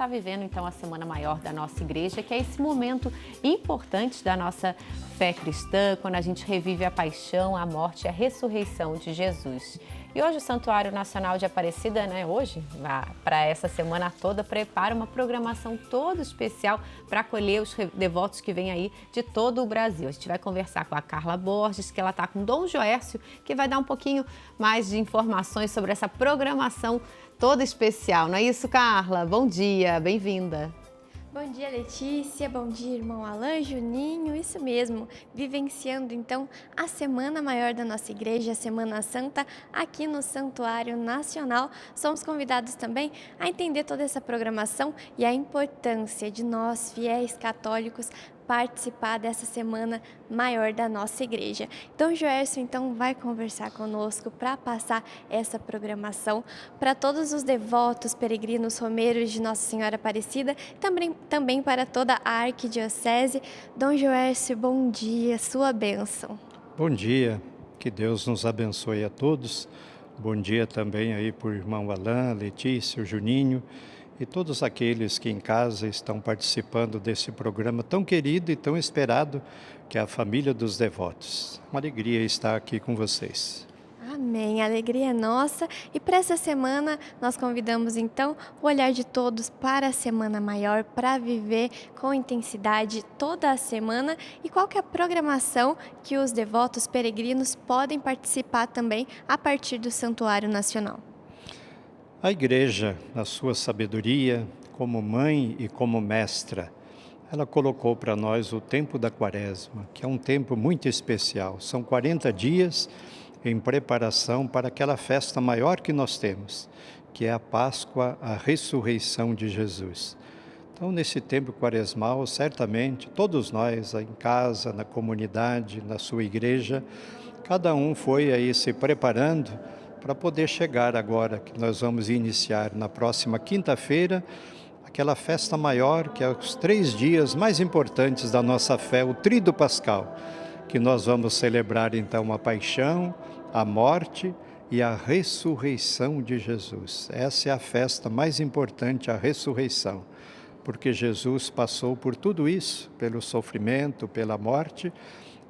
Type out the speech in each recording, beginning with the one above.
está vivendo então a Semana Maior da nossa igreja, que é esse momento importante da nossa fé cristã, quando a gente revive a paixão, a morte e a ressurreição de Jesus. E hoje o Santuário Nacional de Aparecida, hoje, para essa semana toda, prepara uma programação toda especial para acolher os devotos que vêm aí de todo o Brasil. A gente vai conversar com a Carla Borges, que ela está com Dom Joércio, que vai dar um pouquinho mais de informações sobre essa programação toda especial. Não é isso, Carla? Bom dia, bem-vinda. Bom dia, Letícia. Bom dia, irmão Alain, Juninho. Isso mesmo, vivenciando então a Semana Maior da nossa igreja, a Semana Santa, aqui no Santuário Nacional. Somos convidados também a entender toda essa programação e a importância de nós, fiéis católicos, participar dessa Semana Maior da nossa igreja. Dom Joércio, então, vai conversar conosco para passar essa programação para todos os devotos, peregrinos, romeiros de Nossa Senhora Aparecida, também para toda a arquidiocese. Dom Joércio, bom dia, sua bênção. Bom dia, que Deus nos abençoe a todos. Bom dia também aí para o irmão Alain, Letícia, o Juninho, e todos aqueles que em casa estão participando desse programa tão querido e tão esperado, que é a família dos devotos. Uma alegria estar aqui com vocês. Amém, a alegria é nossa. E para essa semana nós convidamos então o olhar de todos para a Semana Maior, para viver com intensidade toda a semana. E qual que é a programação que os devotos peregrinos podem participar também a partir do Santuário Nacional? A igreja, na sua sabedoria, como mãe e como mestra, ela colocou para nós o tempo da Quaresma, que é um tempo muito especial. São 40 dias em preparação para aquela festa maior que nós temos, que é a Páscoa, a ressurreição de Jesus. Então, nesse tempo quaresmal, certamente, todos nós, em casa, na comunidade, na sua igreja, cada um foi aí se preparando para poder chegar agora, que nós vamos iniciar na próxima quinta-feira, aquela festa maior, que é os 3 dias mais importantes da nossa fé, o Tríduo Pascal, que nós vamos celebrar então a paixão, a morte e a ressurreição de Jesus. Essa é a festa mais importante, a ressurreição, porque Jesus passou por tudo isso, pelo sofrimento, pela morte,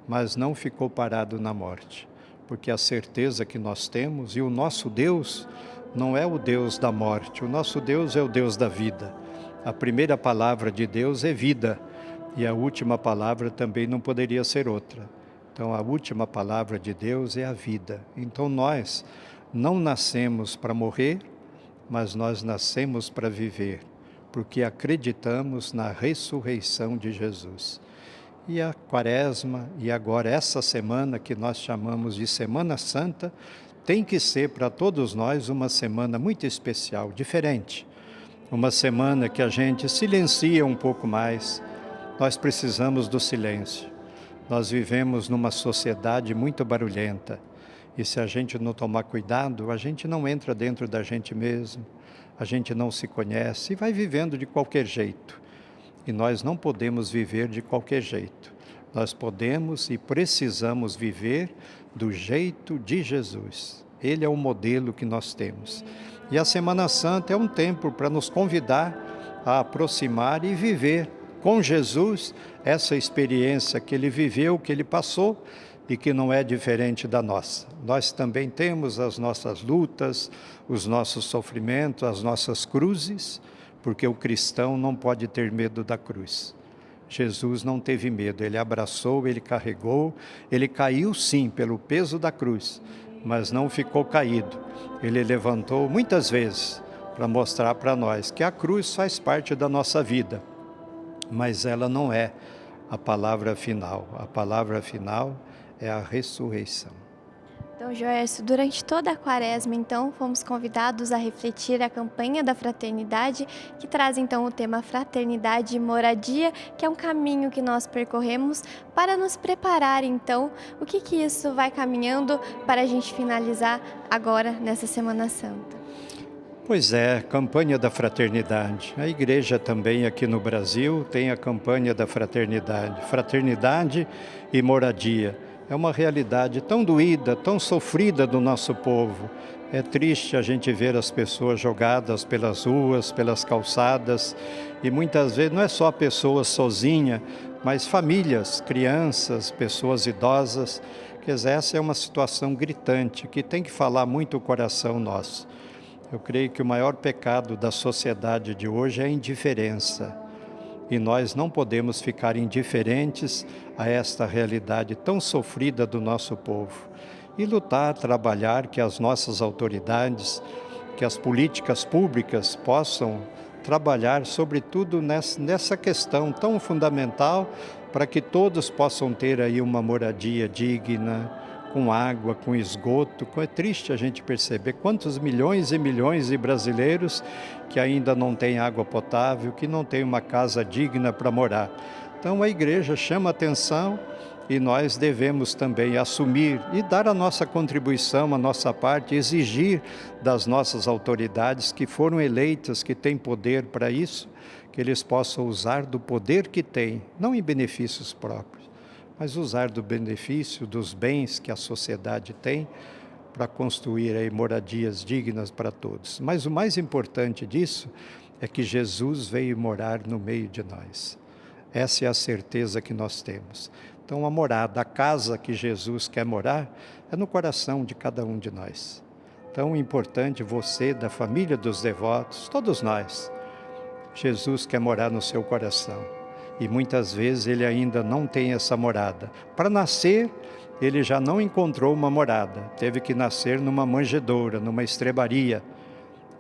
mas não ficou parado na morte. Porque a certeza que nós temos, e o nosso Deus não é o Deus da morte, o nosso Deus é o Deus da vida. A primeira palavra de Deus é vida, e a última palavra também não poderia ser outra. Então a última palavra de Deus é a vida. Então nós não nascemos para morrer, mas nós nascemos para viver, porque acreditamos na ressurreição de Jesus. E a Quaresma, e agora essa semana que nós chamamos de Semana Santa, tem que ser para todos nós uma semana muito especial, diferente. Uma semana que a gente silencia um pouco mais. Nós precisamos do silêncio. Nós vivemos numa sociedade muito barulhenta. E se a gente não tomar cuidado, a gente não entra dentro da gente mesmo. A gente não se conhece e vai vivendo de qualquer jeito. E nós não podemos viver de qualquer jeito. Nós podemos e precisamos viver do jeito de Jesus. Ele é o modelo que nós temos. E a Semana Santa é um tempo para nos convidar a aproximar e viver com Jesus essa experiência que ele viveu, que ele passou e que não é diferente da nossa. Nós também temos as nossas lutas, os nossos sofrimentos, as nossas cruzes, porque o cristão não pode ter medo da cruz. Jesus não teve medo, ele abraçou, ele carregou, ele caiu sim pelo peso da cruz, mas não ficou caído. Ele levantou muitas vezes para mostrar para nós que a cruz faz parte da nossa vida, mas ela não é a palavra final. A palavra final é a ressurreição. Dom Joércio, durante toda a Quaresma, então, fomos convidados a refletir a campanha da fraternidade, que traz, então, o tema Fraternidade e Moradia, que é um caminho que nós percorremos para nos preparar, então, o que isso vai caminhando para a gente finalizar agora nessa Semana Santa. Pois é, campanha da fraternidade. A igreja também aqui no Brasil tem a campanha da fraternidade. Fraternidade e moradia. É uma realidade tão doída, tão sofrida do nosso povo. É triste a gente ver as pessoas jogadas pelas ruas, pelas calçadas, e muitas vezes não é só a pessoa sozinha, mas famílias, crianças, pessoas idosas. Quer dizer, essa é uma situação gritante, que tem que falar muito o coração nosso. Eu creio que o maior pecado da sociedade de hoje é a indiferença. E nós não podemos ficar indiferentes a esta realidade tão sofrida do nosso povo. E lutar, trabalhar que as nossas autoridades, que as políticas públicas possam trabalhar sobretudo nessa questão tão fundamental para que todos possam ter aí uma moradia digna, com água, com esgoto. É triste a gente perceber quantos milhões e milhões de brasileiros que ainda não têm água potável, que não têm uma casa digna para morar. Então a igreja chama atenção e nós devemos também assumir e dar a nossa contribuição, a nossa parte, exigir das nossas autoridades que foram eleitas, que têm poder para isso, que eles possam usar do poder que têm, não em benefícios próprios, mas usar do benefício dos bens que a sociedade tem para construir aí moradias dignas para todos. Mas o mais importante disso é que Jesus veio morar no meio de nós. Essa é a certeza que nós temos. Então a morada, a casa que Jesus quer morar, é no coração de cada um de nós. Tão importante você, da família dos devotos, todos nós. Jesus quer morar no seu coração. E muitas vezes ele ainda não tem essa morada. Para nascer, ele já não encontrou uma morada. Teve que nascer numa manjedoura, numa estrebaria.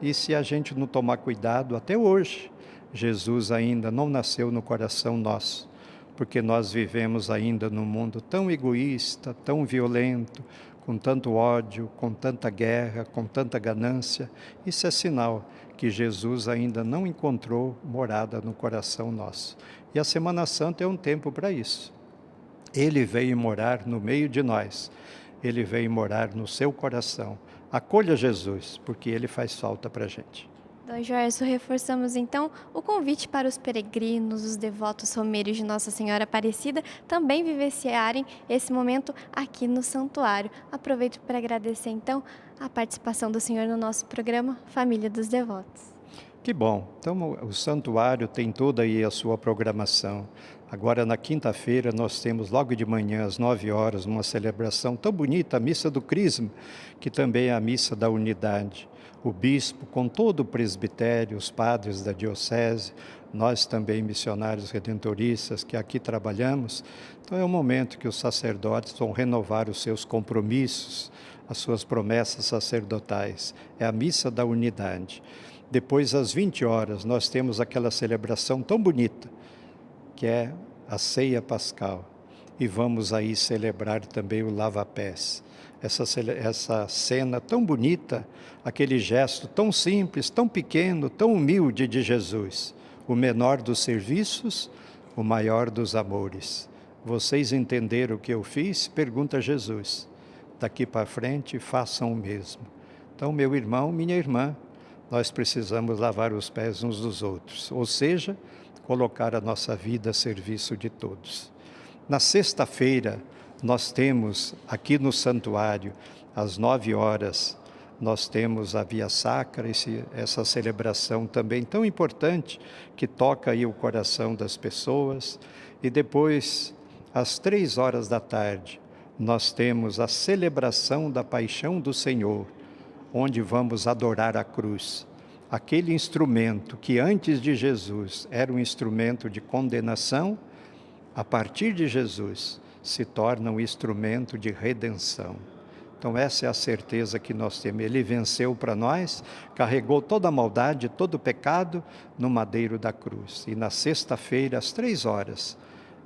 E se a gente não tomar cuidado, até hoje, Jesus ainda não nasceu no coração nosso. Porque nós vivemos ainda num mundo tão egoísta, tão violento, com tanto ódio, com tanta guerra, com tanta ganância. Isso é sinal que Jesus ainda não encontrou morada no coração nosso. E a Semana Santa é um tempo para isso. Ele veio morar no meio de nós. Ele veio morar no seu coração. Acolha Jesus, porque ele faz falta para a gente. Dom Joércio, reforçamos então o convite para os peregrinos, os devotos romeiros de Nossa Senhora Aparecida também vivenciarem esse momento aqui no santuário. Aproveito para agradecer então a participação do senhor no nosso programa Família dos Devotos. Que bom. Então o santuário tem toda aí a sua programação. Agora na quinta-feira nós temos logo de manhã às 9 horas uma celebração tão bonita, a Missa do Crisma, que também é a Missa da Unidade. O bispo, com todo o presbitério, os padres da diocese, nós também missionários redentoristas que aqui trabalhamos. Então é um momento que os sacerdotes vão renovar os seus compromissos, as suas promessas sacerdotais. É a Missa da Unidade. Depois, às 20 horas, nós temos aquela celebração tão bonita, que é a Ceia Pascal. E vamos aí celebrar também o lava-pés. Essa cena tão bonita, aquele gesto tão simples, tão pequeno, tão humilde de Jesus. O menor dos serviços, o maior dos amores. Vocês entenderam o que eu fiz? Pergunta Jesus. Daqui para frente, façam o mesmo. Então, meu irmão, minha irmã, nós precisamos lavar os pés uns dos outros. Ou seja, colocar a nossa vida a serviço de todos. Na sexta-feira, nós temos aqui no santuário, às 9 horas, nós temos a Via Sacra, essa celebração também tão importante, que toca aí o coração das pessoas. E depois, às 3 horas da tarde, nós temos a celebração da Paixão do Senhor, onde vamos adorar a cruz. Aquele instrumento que antes de Jesus era um instrumento de condenação, a partir de Jesus, se torna um instrumento de redenção. Então essa é a certeza que nós temos. Ele venceu para nós, carregou toda a maldade, todo o pecado no madeiro da cruz. E na sexta-feira, às 3 horas,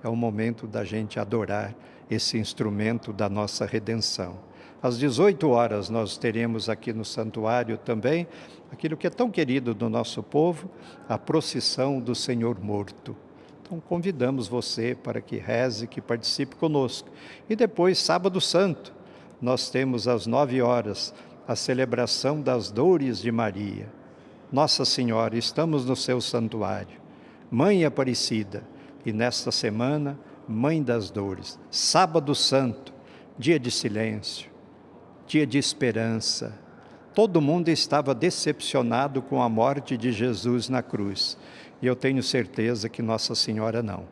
é o momento da gente adorar esse instrumento da nossa redenção. Às 18 horas nós teremos aqui no santuário também aquilo que é tão querido do nosso povo, a procissão do Senhor Morto. Então convidamos você para que reze, que participe conosco. E depois, sábado santo, nós temos às 9 horas a celebração das dores de Maria. Nossa Senhora, estamos no seu santuário. Mãe Aparecida, e nesta semana, Mãe das Dores. Sábado santo, dia de silêncio, dia de esperança, Todo mundo estava decepcionado com a morte de Jesus na cruz. E eu tenho certeza que Nossa Senhora não,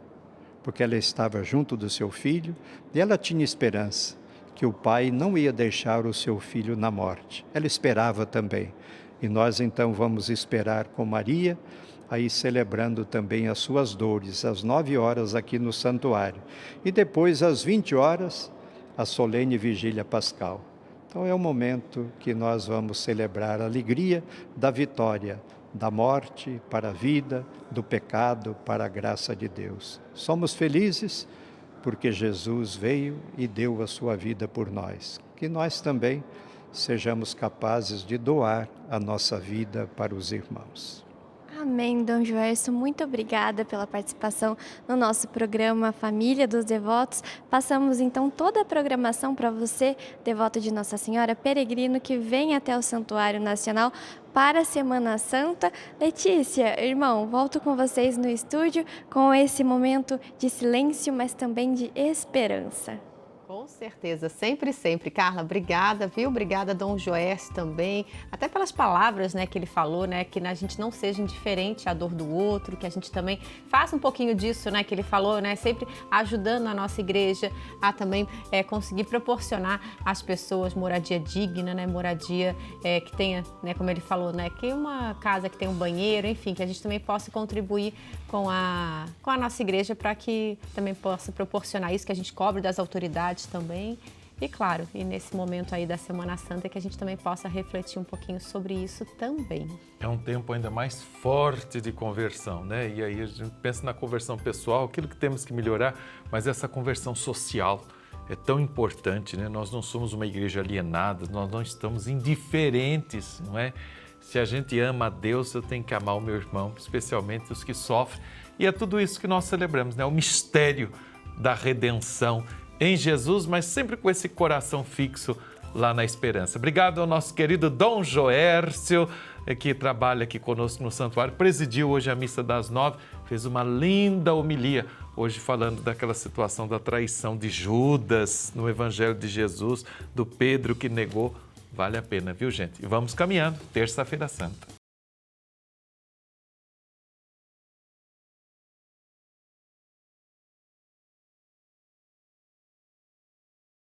porque ela estava junto do seu filho e ela tinha esperança que o Pai não ia deixar o seu filho na morte. Ela esperava também. E nós então vamos esperar com Maria, aí celebrando também as suas dores, às 9 horas aqui no santuário. E depois, às 20 horas, a solene vigília pascal. Então é o momento que nós vamos celebrar a alegria da vitória, da morte para a vida, do pecado para a graça de Deus. Somos felizes porque Jesus veio e deu a sua vida por nós. Que nós também sejamos capazes de doar a nossa vida para os irmãos. Amém, Dom Joércio, muito obrigada pela participação no nosso programa Família dos Devotos. Passamos então toda a programação para você, devoto de Nossa Senhora, peregrino que vem até o Santuário Nacional para a Semana Santa. Letícia, irmão, volto com vocês no estúdio com esse momento de silêncio, mas também de esperança. Com certeza, sempre, sempre. Carla, obrigada, viu? Obrigada, Dom Joércio também, até pelas palavras, né, que ele falou, né, que a gente não seja indiferente à dor do outro, que a gente também faça um pouquinho disso, né, que ele falou, né, sempre ajudando a nossa igreja a também conseguir proporcionar às pessoas moradia digna, né, moradia que tenha, né, como ele falou, né, que uma casa que tenha um banheiro, enfim, que a gente também possa contribuir com a nossa igreja para que também possa proporcionar isso, que a gente cobre das autoridades também. E claro, e nesse momento aí da Semana Santa que a gente também possa refletir um pouquinho sobre isso também. É um tempo ainda mais forte de conversão, né? E aí a gente pensa na conversão pessoal, aquilo que temos que melhorar, mas essa conversão social é tão importante, né? Nós não somos uma igreja alienada, nós não estamos indiferentes, não é? Se a gente ama a Deus, eu tenho que amar o meu irmão, especialmente os que sofrem. E é tudo isso que nós celebramos, né? O mistério da redenção em Jesus, mas sempre com esse coração fixo lá na esperança. Obrigado ao nosso querido Dom Joércio, que trabalha aqui conosco no santuário, presidiu hoje a missa das 9, fez uma linda homilia, hoje falando daquela situação da traição de Judas no Evangelho de Jesus, do Pedro que negou. Vale a pena, viu, gente? E vamos caminhando, Terça-feira Santa.